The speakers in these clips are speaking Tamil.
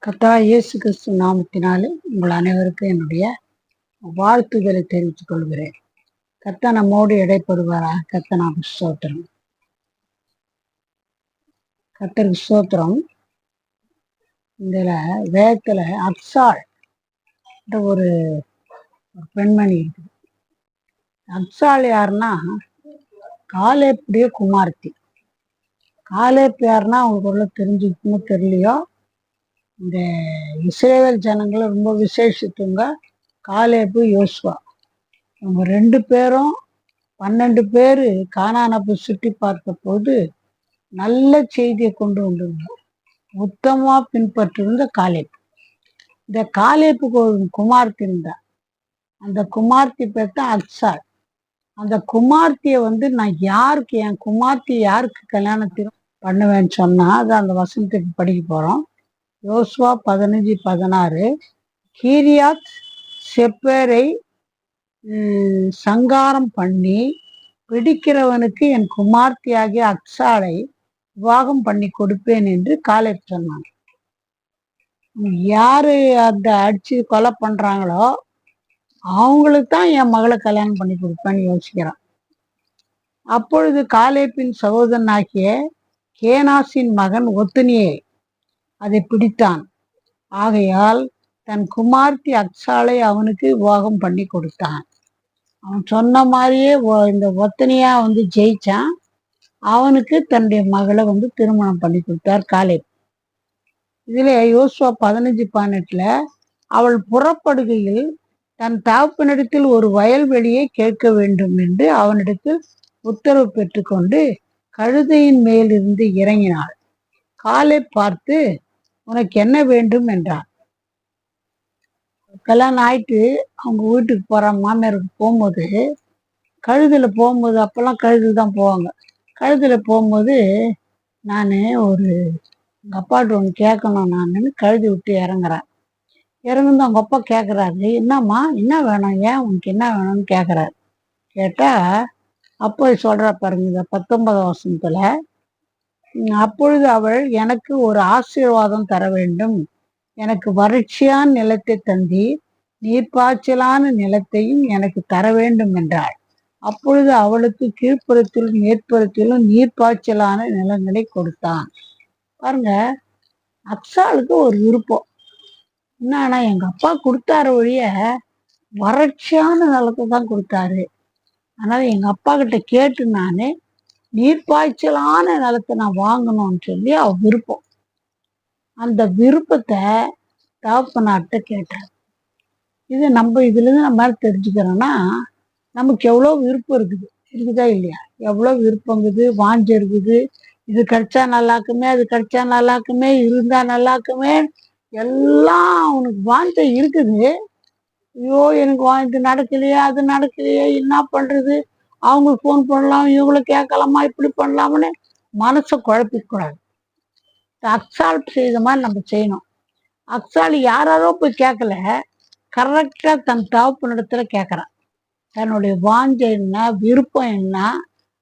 கர்த்தராகிய இயேசு கிறிஸ்து நாமத்தினாலே உங்கள் அனைவருக்கும் என்னுடைய வாழ்த்துதலை தெரிவித்துக் கொள்கிறேன். கர்த்தர் நம்மோடு இடைப்படுவாராக. கர்த்தருக்கு ஸ்தோத்திரம். கர்த்தருக்கு ஸ்தோத்திரம். இதுல வேதத்துல அக்சாள் ஒரு பெண்மணி இருக்குது. அக்சாள் யாருன்னா காலேப்புடைய குமார்த்தி. காலேப் யாருன்னா அவங்களுக்கு தெரிஞ்சுக்கணுமோ தெரியலையோ, இந்த இஸ்ரேல் ஜனங்களை ரொம்ப விசேஷித்தவங்க காலேப்பு யோசுவா. அவங்க 2 பேரும் 12 பேர் கானானை போய் சுற்றி பார்த்த போது நல்ல செய்தியை கொண்டு வந்திருந்தாங்க. உத்தமா பின்பற்றிருந்த காலேப். இந்த காலேப்புக்கு ஒரு குமார்த்தி இருந்தா. அந்த குமார்த்தி பேர் தான் அக்சாள். அந்த குமார்த்தியை நான் யாருக்கு, என் குமார்த்தி யாருக்கு கல்யாணத்தில் பண்ணுவேன்னு சொன்னா, அது அந்த வசனத்துக்கு படிக்க போறோம். யோசுவா 15:16. கீரியாத் செப்பேரை சங்காரம் பண்ணி பிடிக்கிறவனுக்கு என் குமார்த்தியாகிய அக்சாளை விவாகம் பண்ணி கொடுப்பேன் என்று காலேப் சொன்னான். யாரு அந்த அடிச்சு கொலை பண்றாங்களோ அவங்களுக்கு தான் என் மகளை கல்யாணம் பண்ணி கொடுப்பேன்னு யோசிக்கிறான். அப்பொழுது காலேப்பின் சகோதரனாகிய கேனாசின் மகன் ஒத்துனியை அதை பிடித்தான். ஆகையால் தன் குமார்த்தி அக்சாளை அவனுக்கு விவாகம் பண்ணி கொடுத்தான். அவன் சொன்ன மாதிரியே இந்த ஒத்தனியா ஜெயிச்சான். அவனுக்கு தன்னுடைய மகளை திருமணம் பண்ணி கொடுத்தார் காலேப். இதுல யோசுவா 15:18 அவள் புறப்படுகையில் தன் தகப்பனிடத்தில் ஒரு வயல்வெளியை கேட்க வேண்டும் என்று அவனிடத்தில் உத்தரவு பெற்றுக்கொண்டு கழுதையின் மேலிருந்து இறங்கினாள். காலேப் பார்த்து, உனக்கு என்ன வேண்டும் என்றான். கல்யாணம் ஆயிட்டு அவங்க வீட்டுக்கு போறான். மாமியாருக்கு போகும்போது கழுதுல போகும்போது, அப்பெல்லாம் கழுதுல தான் போவாங்க. கழுதுல போகும்போது நான் எங்கள் அப்பாட்ட ஒன்று கேட்கணும் நான் கழுதி விட்டு இறங்குறேன். இறங்குந்து அவங்க அப்பா கேட்குறாரு, என்னம்மா என்ன வேணும், ஏன் உனக்கு என்ன வேணும்னு கேட்குறாரு. கேட்டால் அப்போ சொல்கிற பாருங்க, இந்த 19 வசனத்துல, அப்பொழுது அவள், எனக்கு ஒரு ஆசீர்வாதம் தர வேண்டும், எனக்கு வறட்சியான நிலத்தை தந்தி நீர்ப்பாய்ச்சலான நிலத்தையும் எனக்கு தர வேண்டும் என்றாள். அப்பொழுது அவளுக்கு கீழ்ப்புறத்திலும் மேற்புறத்திலும் நீர்ப்பாய்ச்சலான நிலங்களை கொடுத்தான். பாருங்க, அக்சாளுக்கு ஒரு விருப்பம் என்னன்னா, எங்க அப்பா கொடுத்தார ஒழிய வறட்சியான நிலத்தை தான் கொடுத்தாரு. அதனால எங்க அப்பா கிட்ட கேட்டு நான் நீர்ப்பாய்ச்சலான நிலத்தை நான் வாங்கணும்னு சொல்லி அவ விருப்பம். அந்த விருப்பத்தை தகப்பனார்ட்ட கேட்டார். இது நம்ம இதுலேருந்து நம்ம தெரிஞ்சுக்கிறோன்னா, நமக்கு எவ்வளோ விருப்பம் இருக்குதா இல்லையா? எவ்வளோ விருப்பங்குது, வாஞ்சை இருக்குது. இது கிடைச்சா நல்லாக்குமே, அது கிடைச்சா நல்லாக்குமே, இருந்தா நல்லாக்குமே, எல்லாம் அவனுக்கு வாஞ்சை இருக்குது. ஐயோ எனக்கு இது நடக்கலையே, அது நடக்கலையே, என்ன பண்றது, அவங்களுக்கு ஃபோன் பண்ணலாம், இவங்களை கேட்கலாமா, இப்படி பண்ணலாம்னு மனசை குழப்பிக்கூடாது. அக்சால் செய்த மாதிரி நம்ம செய்யணும். அக்சால் யாரோ போய் கேட்கல, கரெக்டா தன் தகப்பனிடத்துல கேட்கறான். தன்னுடைய வாஞ்சை என்ன, விருப்பம் என்ன,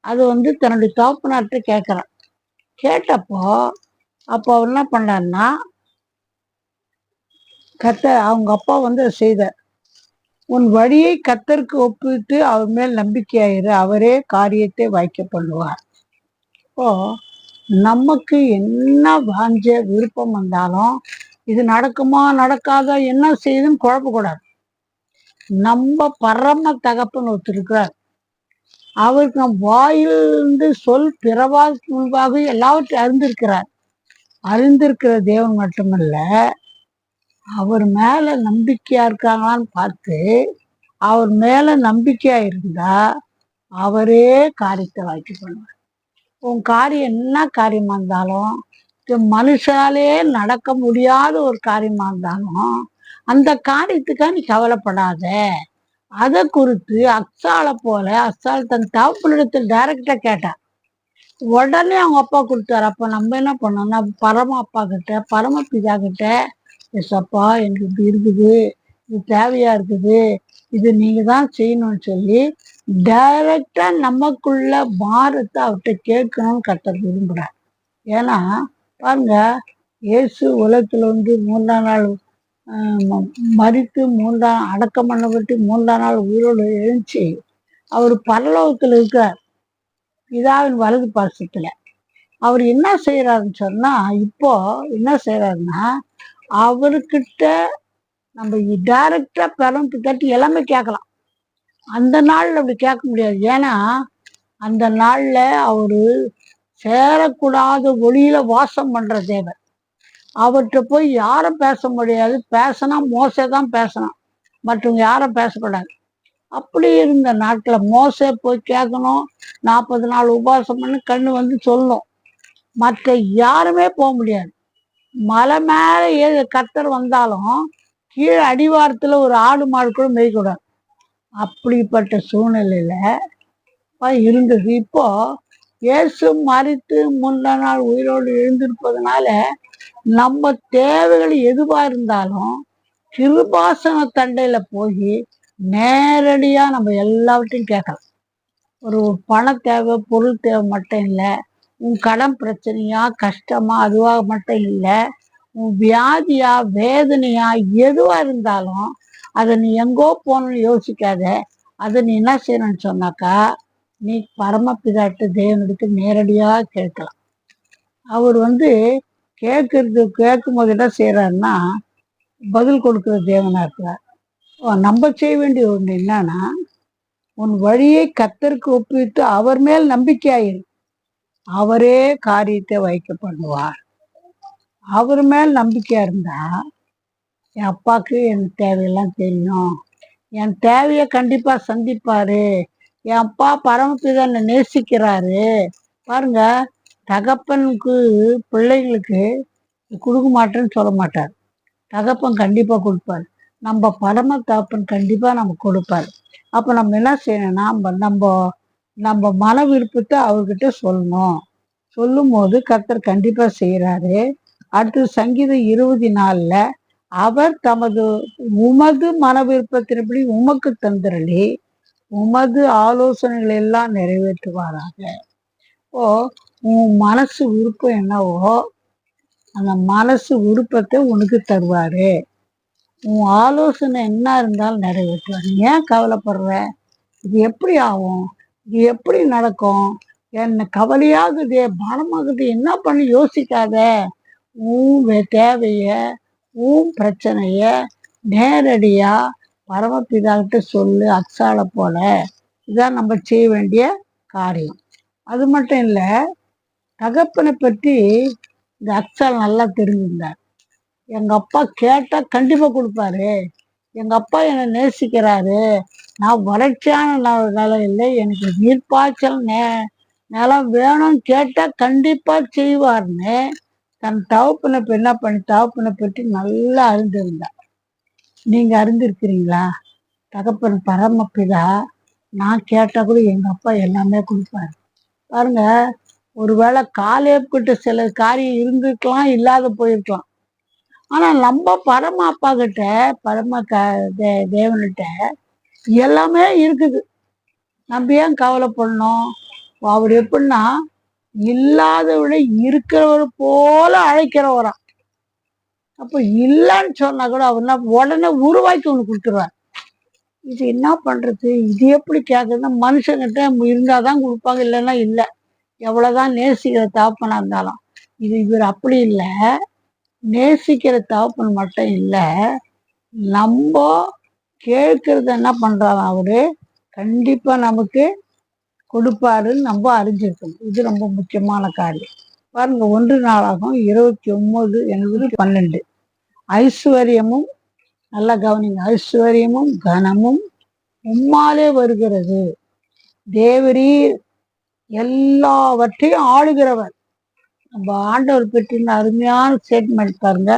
அது தன்னுடைய தகப்பனார்ட்ட கேட்கறான். கேட்டப்போ அப்போ அவர் என்ன பண்ணாருன்னா, அவங்க அப்பா செய்தார். உன் வழியை கர்த்தருக்கு ஒப்பிட்டு அவர் மேல் நம்பிக்கையாயிரு, அவரே காரியத்தை வாய்க்க பண்ணுவார். இப்போ நமக்கு என்ன வாஞ்ச விருப்பம் வந்தாலும், இது நடக்குமா நடக்காதா என்ன செய்யுதுன்னு குழப்பக்கூடாது. நம்ம பரம தகப்பன் ஒருத்தர் இருக்கிறார். அவருக்கு நம் வாயிலிருந்து சொல் பிறவாக்கு முன்பாக எல்லாவற்றையும் அறிந்திருக்கிறார். அறிந்திருக்கிற தேவன் மட்டுமல்ல, அவர் மேல நம்பிக்கையா இருக்காங்களான்னு பார்த்து, அவர் மேல நம்பிக்கையா இருந்தா அவரே காரியத்தை வாய்க்க பண்ணுவார். உன் காரியம் என்ன காரியமா இருந்தாலும், மனுஷாலே நடக்க முடியாத ஒரு காரியமா இருந்தாலும், அந்த காரியத்துக்காக நீ கவலைப்படாத. அதை குறித்து அக்சாலை போல அக்சால் தன் தகப்பனிடத்தில் டைரக்டா கேட்டா, உடனே அவங்க அப்பா கொடுத்தாரு. அப்ப நம்ம என்ன பண்ணோம்னா, பரம அப்பா கிட்ட, பரம பிதா கிட்ட, எஸ்அப்பா எனக்கு இப்படி இருக்குது, இது தேவையா இருக்குது, இது நீங்க தான் செய்யணும்னு சொல்லி டைரக்டா நமக்குள்ள பாரத்தை அவர்கிட்ட கேட்கணும்னு கர்த்தர் விரும்புறார். ஏன்னா பாருங்க, இயேசு உலகத்துல வந்து 3ஆம் நாள் மரித்து அடக்கம் பண்ணப்பட்டு 3ஆம் நாள் உயிரோடு எழுந்துச்சு அவர் பரலோகத்துல இருக்கார், பிதாவின் வலது பாசத்துல. அவர் என்ன செய்யறாருன்னு சொன்னா, இப்போ என்ன செய்யறாருன்னா, அவர்கிட்ட நம்ம டைரக்டா பரம்பு தட்டி எல்லாமே கேட்கலாம். அந்த நாள்ல அப்படி கேட்க முடியாது. ஏன்னா அந்த நாள்ல அவரு சேரக்கூடாத ஒளியில வாசம் பண்ற தேவன். அவர்கிட்ட போய் யாரும் பேச முடியாது. பேசினா மோசே தான் பேசணும், மற்றவங்க யாரும் பேசக்கூடாது. அப்படி இருந்த நாட்டில் மோசே போய் கேட்கணும், 40 நாள் உபவாசம் பண்ணி கண்ணு வந்து சொல்லணும். மற்ற யாருமே போக முடியாது. மலை மேலே ஏழு கர்த்தர் வந்தாலும் கீழே அடிவாரத்தில் ஒரு ஆடு மாடு கூட மேய்க்கூடாது. அப்படிப்பட்ட சூழ்நிலையில இருந்தது. இப்போ இயேசு மரித்து 3ஆம் நாள் உயிரோடு எழுந்திருப்பதனால நம்ம தேவைகள் எதுவா இருந்தாலும் கிருபாசன தண்டையில போய் நேரடியா நம்ம எல்லாவற்றையும் கேட்கலாம். ஒரு பண தேவை, பொருள் தேவை மட்டும் இல்லை, உன் கடன் பிரச்சனையா கஷ்டமா அதுவாக மட்டும் இல்லை, உன் வியாதியா வேதனையா எதுவா இருந்தாலும் அதை நீ எங்கோ போகணும்னு யோசிக்காத. அதை நீ என்ன செய்யணும்னு சொன்னாக்கா, நீ பரமபிதாட்டு தேவனுக்கு நேரடியா கேட்கலாம். அவர் வந்து கேட்கும் போது என்ன செய்யறாருன்னா, பதில் கொடுக்கிற தேவனா இருக்கிறார். நம்ம செய்ய வேண்டிய ஒண்ணு என்னன்னா, உன் வழியை கர்த்தருக்கு ஒப்புவித்து அவர் மேல் நம்பிக்கையாயிரு, அவரே காரியத்தை வைக்க பண்ணுவார். அவர் மேல் நம்பிக்கையா இருந்தா, என் அப்பாவுக்கு என் தேவையெல்லாம் தெரியும், என் தேவையை கண்டிப்பா சந்திப்பாரு, என் அப்பா பரமபிதானை நேசிக்கிறாரு. பாருங்க, தகப்பனுக்கு பிள்ளைங்களுக்கு கொடுக்க மாட்டேன்னு சொல்ல மாட்டார். தகப்பன் கண்டிப்பா கொடுப்பாரு. நம்ம பரம தகப்பன் கண்டிப்பா நமக்கு கொடுப்பாரு. அப்ப நம்ம என்ன செய்யணும்னா, நம்ம நம்ம மன விருப்பத்தை அவர்கிட்ட சொல்லணும். சொல்லும் போது கர்த்தர் கண்டிப்பா செய்யறாரு. அடுத்து சங்கீதம் 24ல் அவர் உமது மன விருப்பத்தின்படி உமக்கு தந்திரளி உமது ஆலோசனைகள் எல்லாம் நிறைவேற்றுவாராக. ஓ, உன் மனசு விருப்பம் என்னவோ அந்த மனசு விருப்பத்தை உனக்கு தருவாரு. உன் ஆலோசனை என்ன இருந்தாலும் நிறைவேற்றுவார். ஏன் கவலைப்படுற? இது எப்படி ஆகும், இது எப்படி நடக்கும், என்ன கவலையாகுதே, பானமாகுது, என்ன பண்ணி யோசிக்காத. உன் தேவைய உன் பிரச்சனைய நேரடியா பரமபிதாகிட்ட சொல்லு, அக்ஸால போல. இதான் நம்ம செய்ய வேண்டிய காரியம். அது மட்டும் இல்லை, தகப்பனை பற்றி இந்த அக்ஸால் நல்லா தெரிஞ்சிருந்தார். எங்க அப்பா கேட்டா கண்டிப்பா கொடுப்பாரு, எங்க அப்பா என்னை நேசிக்கிறாரு, நான் வறட்சியான நிலம் இல்லை, எனக்கு நீர்ப்பாய்ச்சல் நிலம் வேணும்னு கேட்டா கண்டிப்பா செய்வார்னு தன் தகப்பனை என்ன பண்ணி தகப்பனை பற்றி நல்லா அறிந்திருந்தார். நீங்க அறிந்திருக்கிறீங்களா? தகப்பன் பரமபிதா நான் கேட்டா கூட எங்க அப்பா எல்லாமே கொடுப்பாரு. பாருங்க, ஒருவேளை காலேப்கிட்ட சில காரியம் இருந்திருக்கலாம், இல்லாத போயிருக்கலாம். ஆனா நம்ம பரம அப்பா கிட்ட தேவன்கிட்ட எல்லாமே இருக்குது. நம்ம ஏன் கவலைப்படணும்? அவர் எப்படின்னா, இல்லாத விட இருக்கிறவர் போல அழைக்கிறவரா. அப்ப இல்லைன்னு சொன்னா கூட அவர் உடனே உருவாக்கி ஒண்ணு கொடுத்துருவார். இது என்ன பண்றது, இது எப்படி கேட்கறதுன்னா, மனுஷங்கிட்ட இருந்தாதான் கொடுப்பாங்க, இல்லைன்னா இல்லை. எவ்வளவுதான் நேசிக்கிற தகப்பனா இருந்தாலும். இவர் அப்படி இல்லை. நேசிக்கிற தகப்பன் மட்டும் இல்லை, நம்ம கேட்கறது என்ன பண்றாரு, அவரு கண்டிப்பா நமக்கு கொடுப்பாருன்னு நம்ம அறிஞ்சிருக்கணும். இது ரொம்ப முக்கியமான காரியம். பாருங்க, 1 நாளாகும் 29:12. ஐஸ்வர்யமும், நல்லா கவனிங்க, ஐஸ்வர்யமும் கனமும் உம்மாலே வருகிறது, தேவரீர் எல்லாவற்றையும் ஆளுகிறவர். நம்ம ஆண்டவர் பெற்றிருந்த அருமையான ஸ்டேட்மெண்ட் பாருங்க.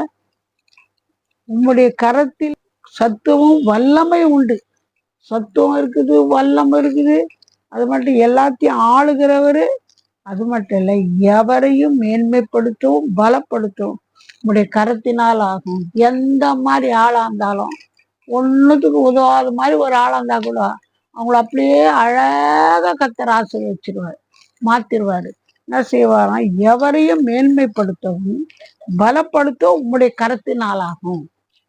உம்முடைய கரத்தில் சத்துவம் வல்லமை உண்டு. சத்துவம் இருக்குது, வல்லம் இருக்குது. அது மட்டும் எல்லாத்தையும் ஆளுகிறவர். அது மட்டும் இல்லை, எவரையும் மேன்மைப்படுத்தவும் பலப்படுத்தவும் உங்களுடைய கரத்தினால் ஆகும். எந்த மாதிரி ஆளா இருந்தாலும், ஒன்றுத்துக்கு உதவாத மாதிரி ஒரு ஆளா இருந்தா கூட அவங்கள அப்படியே அழகா கர்த்தர் ஆசீர்வதிச்சிருவாரு, மாத்திருவாரு. என்ன செய்வாராம், எவரையும் மேன்மைப்படுத்தவும் பலப்படுத்தவும் உம்முடைய கரத்தினாலாகும்.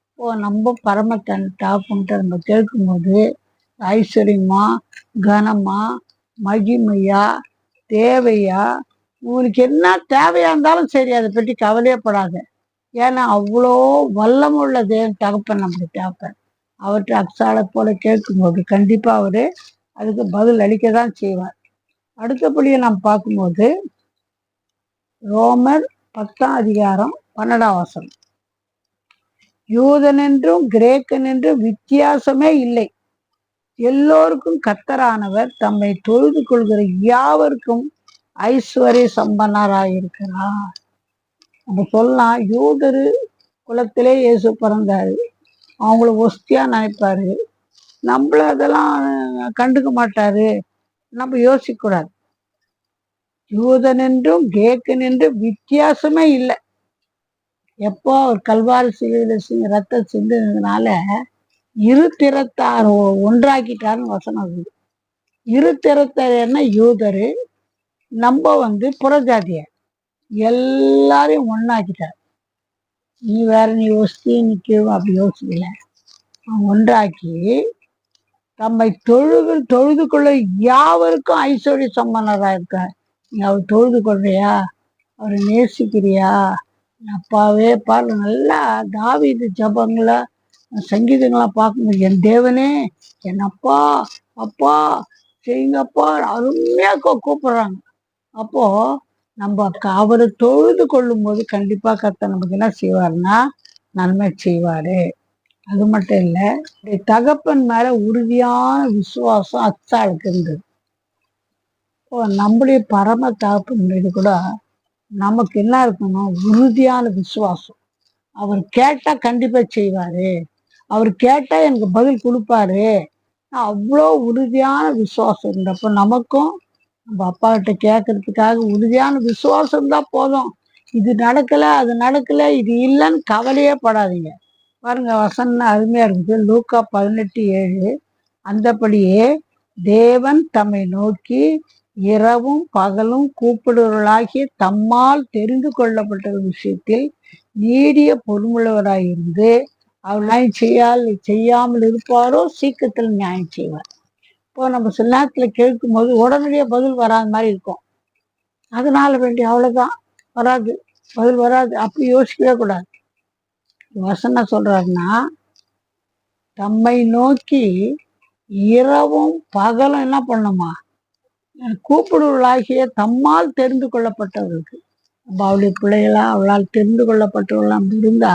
இப்போ நம்ம டாப்புன்ட்டு நம்ம கேட்கும்போது ஐஸ்வர்யமா, கனமா, மகிமையா, தேவையா, உங்களுக்கு என்ன தேவையா இருந்தாலும் சரி, அதை பற்றி கவலையப்படாத. ஏன்னா அவ்வளோ வல்லமுள்ள தேவன் தகப்பன் நம்முடைய தகப்பன். அவர்கிட்ட அக்ஸாலை போல கேட்கும்போது கண்டிப்பா அவரு அதுக்கு பதில் அளிக்க தான் செய்வார். அடுத்தபடியே நாம் பார்க்கும்போது ரோமர் 10:12 யூதன் என்றும் கிரேக்கன் என்றும் வித்தியாசமே இல்லை, எல்லோருக்கும் கர்த்தரானவர் தம்மை தொழுது கொள்கிற யாவருக்கும் ஐஸ்வர்ய சம்பன்னராயிருக்கிறார். நம்ம சொல்லலாம், யூதரு குலத்திலே இயேசு பிறந்தாரு, அவங்கள ஒஸ்தியா நினைப்பாரு, நம்மள அதெல்லாம் கண்டுக்க மாட்டாரு, நம்ம யோசிக்க கூடாது. யூதன் என்றும் கிரேக்கன் என்றும் வித்தியாசமே இல்லை. எப்போ அவர் கல்வாரி சிலுவையில ரத்தம் சிந்ததுனால இரு திறத்தார் ஒன்றாக்கிட்டாருன்னு வசனம் இருக்குது. இரு திறத்தார் என்ன, யூதரு, நம்ம புறஜாதியார், எல்லாரையும் ஒன்னாக்கிட்டார். நீ வேற, நீ ஒஸ்தி நிற்கும் அப்படி யோசிக்கல. ஒன்றாக்கி தம்மை தொழுது கொள்ள யாவருக்கும் ஐஸ்வர்ய சம்பன்னராக இருக்கார். நீ அவர் தொழுது கொள்றியா, அவரை நேசிக்கிறியா? அப்பாவே பாரு, நல்லா தாவீது ஜபங்களை சங்கீதங்களாம் பார்க்கும்போது, என் தேவனே, என் அப்பா, அப்பா செய்யுங்கப்பா அருமையா கூப்பிடுறாங்க. அப்போ நம்ம அவரை தொழுது கொள்ளும் போது கண்டிப்பா கர்த்தர் நமக்கு என்ன செய்வாருன்னா நன்மை செய்வாரு. அது மட்டும் இல்லை, தகப்பன் மேல உறுதியான விசுவாசம் அச்சாளுக்கு இருந்தது. இப்போ நம்முடைய பரம தகப்பன் மீது கூட நமக்கு என்ன இருக்கணும், உறுதியான விசுவாசம். அவர் கேட்டா கண்டிப்பா செய்வாரு, அவர் கேட்டா எனக்கு பதில் கொடுப்பாரு, அவ்வளோ உறுதியான விசுவாசம் இருந்தப்போ நமக்கும் நம்ம அப்பா கிட்ட கேட்கறதுக்காக உறுதியான விசுவாசம் இருந்தா போதும். இது நடக்கல, அது நடக்கல, இது இல்லைன்னு கவலையே படாதீங்க. பாருங்க, வசனம் அருமையா இருக்குது. லூக்கா 18:7 அந்தபடியே தேவன் தம்மை நோக்கி இரவும் பகலும் கூப்பிடுவர்களாகிய தம்மால் தெரிந்து கொள்ளப்பட்ட விஷயத்தில் நீடிய பொறுமுள்ளவராயிருந்து அவர் நியாயம் செய்யாமல் இருப்பாரோ சீக்கிரத்தில் நியாயம் செய்வார். இப்போ நம்ம சில நேரத்தில் கேட்கும் போது உடனடியே பதில் வராத மாதிரி இருக்கும். அதனால வேண்டிய அவ்வளவுதான், வராது, பதில் வராது, அப்படி யோசிக்கவே கூடாது. வசனம் சொல்றாருன்னா, தம்மை நோக்கி இரவும் பகலும் என்ன பண்ணுமா, கூப்பிடுவர்களாகிய தம்மால் தெரிந்து கொள்ளப்பட்டவர்களுக்கு. நம்ம அவளுடைய பிள்ளைகளா, அவளால் தெரிந்து கொள்ளப்பட்டவர்களாம் இருந்தா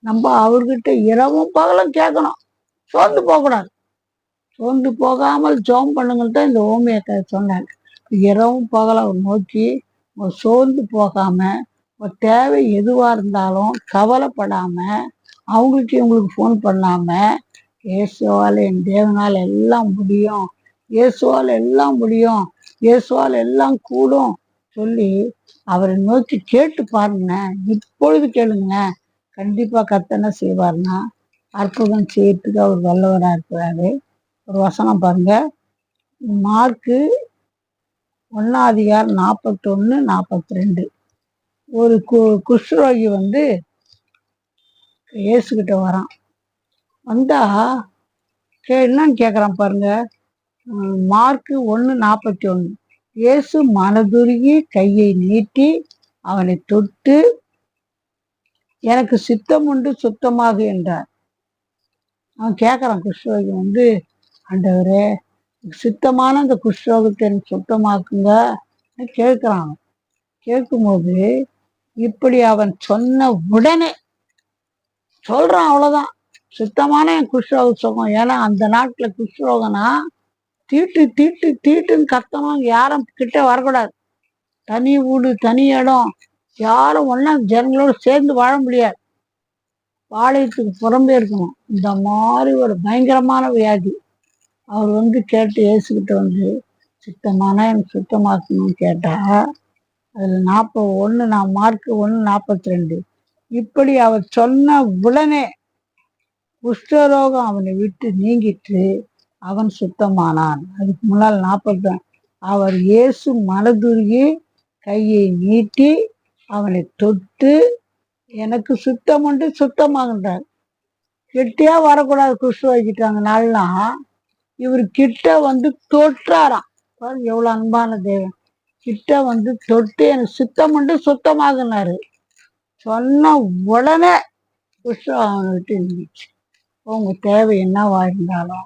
நம்ம அவர்கிட்ட இரவும் பகலும் கேட்கணும். சோர்ந்து போகக்கூடாது. சோர்ந்து போகாமல் ஜோம் பண்ணுங்கள்ட்ட இந்த ஓமியத்தை சொன்னாங்க. இரவும் பகலும் அவர் நோக்கி சோர்ந்து போகாம, தேவை எதுவாக இருந்தாலும் கவலைப்படாம, அவங்களுக்கு இவங்களுக்கு ஃபோன் பண்ணாம, இயேசுவால் என் தேவனால் எல்லாம் முடியும், இயேசுவால் எல்லாம் முடியும், இயேசுவால் எல்லாம் கூடும் சொல்லி அவரை நோக்கி கேட்டு பாருங்க. இப்பொழுது கேளுங்க, கண்டிப்பா கர்த்தர் செய்வார்னா அற்புதம் செய்யறதுக்கு அவர் வல்லவராக இருக்கிறாரு. ஒரு வசனம் பாருங்க, மார்க்கு 1:41-42. ஒரு குஷ்ரோகி இயேசுகிட்ட வரான். வந்தா என்னன்னு கேட்குறான் பாருங்க. மார்க்கு 1:41. இயேசு மனதுருகி கையை நீட்டி அவனை தொட்டு, எனக்கு சித்தம் உண்டு சுத்தமாக என்றார். அவன் கேட்குறான், குஷ்ரோகி ஆண்டவரே, சித்தமான அந்த குஷ்ரோகத்தை எனக்கு சுத்தமாக்குங்க கேட்குறான். கேட்கும்போது இப்படி அவன் சொன்ன உடனே சொல்றான், அவ்வளவுதான், சுத்தமான என் குஷ்ரோக சுகம். ஏன்னா அந்த நாட்டுல குஷ்ரோகனா தீட்டு தீட்டு தீட்டுன்னு கத்தணும், யாரும் கிட்ட வரக்கூடாது, தனி வீடு தனி இடம், யாரும் ஒன்னா ஜனங்களோடு சேர்ந்து வாழ முடியாது, பாளையத்துக்கு புறம்பே இருக்கணும். இந்த மாதிரி ஒரு பயங்கரமான வியாதி. அவர் கேட்டு இயேசுகிட்ட சுத்தமான எனக்கு சுத்தமாக்கணும்னு கேட்டா, அதுல 41, நான் மார்க்கு 1:42. இப்படி அவர் சொன்ன உடனே குஷ்டரோகம் அவனை விட்டு நீங்கிட்டு அவன் சுத்தமானான். அதுக்கு முன்னால் 40. அவர் இயேசு மனதுருகி கையை நீட்டி அவனை தொட்டு எனக்கு சுத்தம் உண்டு சுத்தமாகின்றார். கிட்டே வரக்கூடாது குஷ்டு வைக்கிட்டாங்க நாள்லாம். இவர் கிட்ட வந்து தொட்டாராம். எவ்வளவு அன்பான தேவன். கிட்ட வந்து தொட்டு எனக்கு சுத்தம் உண்டு சுத்தமாகினாரு. சொன்ன உடனே குஷ்டு அவனை விட்டு இருந்துச்சு. உங்க தேவை என்னவா இருந்தாலும்,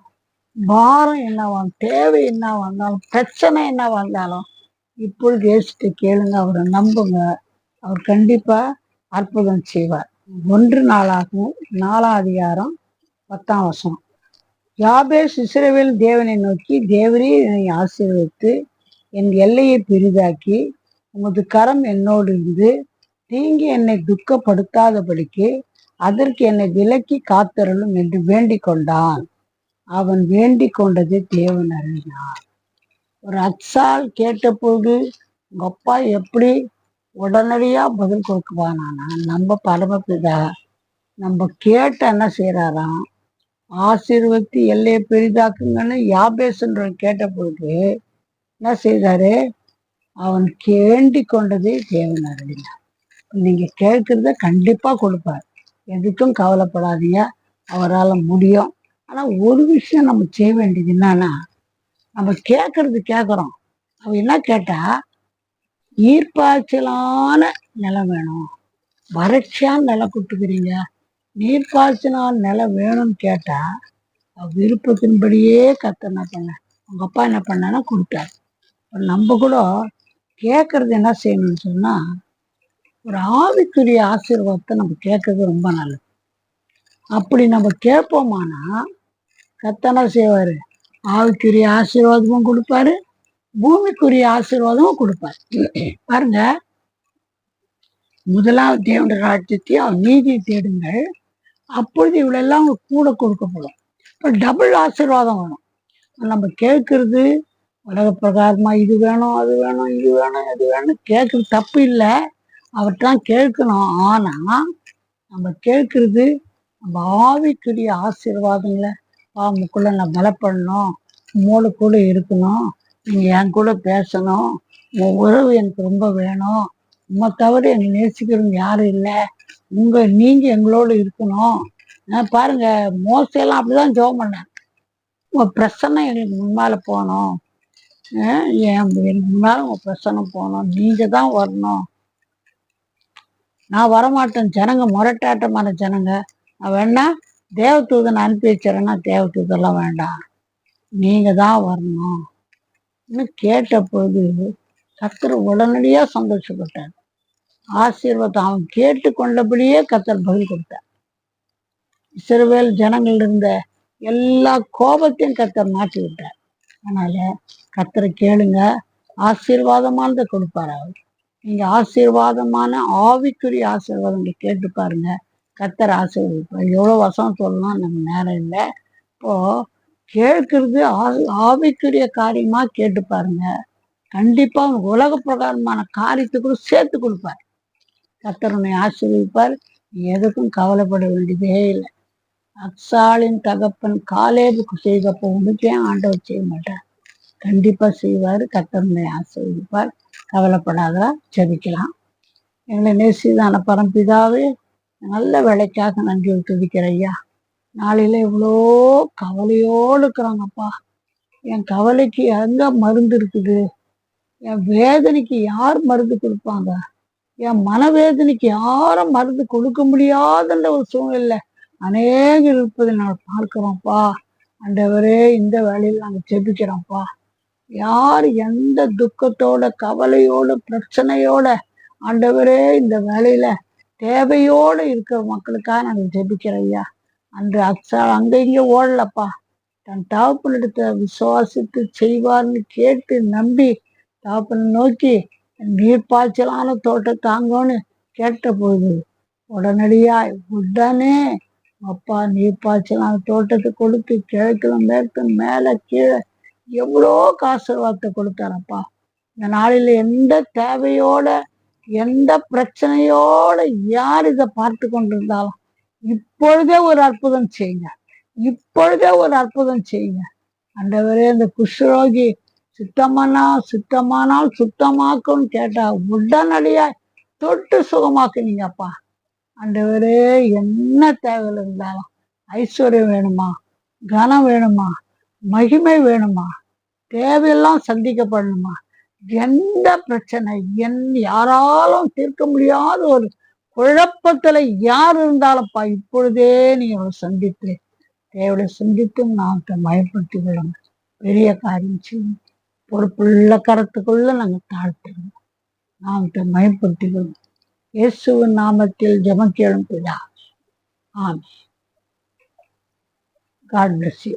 பாரம் என்னவா, தேவை என்னவா இருந்தாலும், பிரச்சனை என்னவா இருந்தாலும் இப்பொழுது ஏசிட்டு கேளுங்க, அவரை நம்புங்க. அவர் கண்டிப்பா அற்புதம் செய்வார். 1 நாளாகும் 4ஆம் அதிகாரம் 10ஆம் வசனம். யாபேஸ் இஸ்ரவேல் தேவனை நோக்கி, தேவரே என்னை ஆசீர்வதித்து என் எல்லையை பெரிதாக்கி உமது கரம் என்னோடு இருந்து தீங்கி என்னை துக்கப்படுத்தாதபடிக்கு அதற்கு என்னை விலக்கி காத்தருளும் என்று வேண்டிக் கொண்டான். அவன் வேண்டிக் கொண்டதை தேவன் அறிந்தார். ஒரு அச்சால் கேட்டபோது உங்க அப்பா எப்படி உடனடியா பதில் கொடுக்குவானா? நம்ம பரமபிதா நம்ம கேட்ட என்ன செய்யறாராம், ஆசீர்வதித்து எல்லையை பெரிதாக்குங்கன்னு யாபேஸ்ன்ற கேட்டபோது என்ன செய்தாரு, அவன் வேண்டி கொண்டதை தேவன் அறிந்தார். நீங்க கேட்கறத கண்டிப்பா கொடுப்பார். எதுக்கும் கவலைப்படாதீங்க, அவரால் முடியும். ஆனா ஒரு விஷயம் நம்ம செய்ய வேண்டியது என்னன்னா, நம்ம கேட்கறது கேட்குறோம். அவ என்ன கேட்டா, நீர்ப்பாய்ச்சலான நிலம் வேணும். வறட்சியான நிலம் கொடுத்துக்கிறீங்க, நீர்ப்பாய்ச்சலான நிலம் வேணும்னு கேட்டா விருப்பத்தின்படியே கத்த என்ன பண்ண, உங்க அப்பா என்ன பண்ணா கொடுத்தாரு. நம்ம கூட கேட்கறது என்ன செய்யணும்னு சொன்னா, ஒரு ஆவிக்குரிய ஆசீர்வாதத்தை நம்ம கேட்கறது ரொம்ப நல்லது. அப்படி நம்ம கேட்போமானா கத்தனா செய்வாரு, ஆவிக்குரிய ஆசீர்வாதமும் கொடுப்பாரு, பூமிக்குரிய ஆசீர்வாதமும் கொடுப்பாரு. பாருங்க, முதலாவது தேவனுடைய ராஜ்யத்தையும் அவன் நீதியை தேடுங்கள், அப்பொழுது இவ்வளெல்லாம் கூட கொடுக்கப்படும். இப்போ டபுள் ஆசீர்வாதம் வேணும். நம்ம கேட்கறது உலக பிரகாரமா இது வேணும் அது வேணும் இது வேணும் அது வேணும் கேட்கறது தப்பு இல்லை, அவர்தான் கேட்கணும். ஆனா நம்ம கேட்கறது நம்ம ஆவிக்குரிய ஆசீர்வாதங்களை, முக்குள்ள நான் பலப்படணும், மூளை கூட இருக்கணும், நீங்க என் கூட பேசணும், உன் உறவு எனக்கு ரொம்ப வேணும், உண்மை தவிர என்னை நேசிக்கிறவங்க யாரும் இல்லை, நீங்க எங்களோட இருக்கணும். பாருங்க, மோசையெல்லாம் அப்படிதான் ஜெபம் பண்ணேன். உங்க பிரசன்னம் எங்களுக்கு முன்னால போகணும், எனக்கு முன்னால உங்க பிரசன்னம் போகணும், நீங்க தான் வரணும், நான் வரமாட்டேன். ஜனங்க முரட்டாட்டமான ஜனங்க, நான் வேணா தேவதூதனை அனுப்பி வச்சிடறேன்னா தேவதூதெல்லாம் வேண்டாம், நீங்க தான் வரணும் கேட்டபோது கர்த்தர் உடனடியா சந்தோஷப்பட்டார். ஆசீர்வாதம் அவன் கேட்டு கொண்டபடியே கர்த்தர் பதில் கொடுத்தார். இஸ்ரவேல் ஜனங்கள் இருந்த எல்லா கோபத்தையும் கர்த்தர் மாற்றி விட்டார். அதனால கர்த்தரை கேளுங்க, ஆசீர்வாதமானதை கொடுப்பார் அவர். நீங்க ஆசீர்வாதமான ஆவிக்குரிய ஆசீர்வாதங்களை கேட்டு பாருங்க, கர்த்தர் ஆசீர்வதிப்பார். எவ்வளவு வசனம் சொல்லலாம், நம்ம நேரம் இல்லை. இப்போ கேட்கறது ஆவிக்குரிய காரியமா கேட்டு பாருங்க, கண்டிப்பா உலக பிரகாரமான காரியத்துக்கு சேர்த்து கொடுப்பார். கர்த்தர் உன்னை ஆசீர்வதிப்பார். நீ எதுக்கும் கவலைப்பட வேண்டியதே இல்லை. அக்சாலின் தகப்பன் காலேபுக்கு செய்தப்போ உனக்கே ஆண்டவர் செய்ய மாட்டார், கண்டிப்பா செய்வார். கர்த்தர் உன்னை ஆசீர்வதிப்பார், கவலைப்படாதா. ஜெபிக்கலாம். எங்களை நேசிதான பரம்பிதாவே, நல்ல வேலைக்காக நன்றி துதிக்கிற ஐயா. நாளையில இவ்வளோ கவலையோடு இருக்கிறாங்கப்பா. என் கவலைக்கு எங்க மருந்து இருக்குது, என் வேதனைக்கு யார் மருந்து கொடுப்பாங்க, என் மனவேதனைக்கு யாரும் மருந்து கொடுக்க முடியாதுன்ற ஒரு சூழ்நிலை அநேகம் இருப்பதை நாங்கள் பார்க்கிறோம்ப்பா. ஆண்டவரே, இந்த வேலையில் நாங்கள் ஜெபிக்கிறோம்ப்பா. யார் எந்த துக்கத்தோட கவலையோட பிரச்சனையோட ஆண்டவரே இந்த வேலையில தேவையோடு இருக்கிற மக்களுக்காக நாங்கள் ஜெபிக்கிறோம் ஐயா. அன்று அங்க இங்க ஓடலப்பா, தன் தகப்பனிடத்தை விசுவாசித்து செய்வார்னு கேட்டு நம்பி தகப்பனை நோக்கி நீர்ப்பாய்ச்சலான தோட்டம் தாங்கன்னு கேட்டபோது உடனே அப்பா நீர்ப்பாய்ச்சலான தோட்டத்தை கொடுத்து கிழக்குல மேற்கு மேல கீழே எவ்வளோ ஆசீர்வாதத்தை கொடுத்தாரப்பா. இந்த நாளில் எந்த தேவையோட எந்த பிரச்சனையோட யார் இதை பார்த்து கொண்டிருந்தாலும் இப்பொழுதே ஒரு அற்புதம் செய்யுங்க, இப்பொழுதே ஒரு அற்புதம் செய்யுங்க. ஆண்டவரே, இந்த குஷ்ரோகி சுத்தமானால் சுத்தமாக்குன்னு கேட்டா உடனடியாய் தொட்டு சுகமாக்குனீங்கப்பா. ஆண்டவரே, என்ன தேவையில் இருந்தாலும், ஐஸ்வர்யம் வேணுமா, கனம் வேணுமா, மகிமை வேணுமா, தேவையெல்லாம் சந்திக்கப்படணுமா, எந்த பிரச்சனை யாராலும் தீர்க்க முடியாத ஒரு குழப்பத்துல யார் இருந்தாலும்ப்பா, இப்பொழுதே நீங்க சந்தித்து தேவையை சந்தித்தும் நாமத்தை மயப்படுத்தி கொள்ளுங்க. பெரிய காரியம் செய்யும். பொறுப்புள்ள கரத்துக்குள்ள நாங்கள் தாழ்த்துறோம். நாமத்தை மயப்படுத்தி கொள்ளுங்க. இயேசுவின் நாமத்தில் ஜெபம் கேளும் பிதா. ஆமென். God bless you.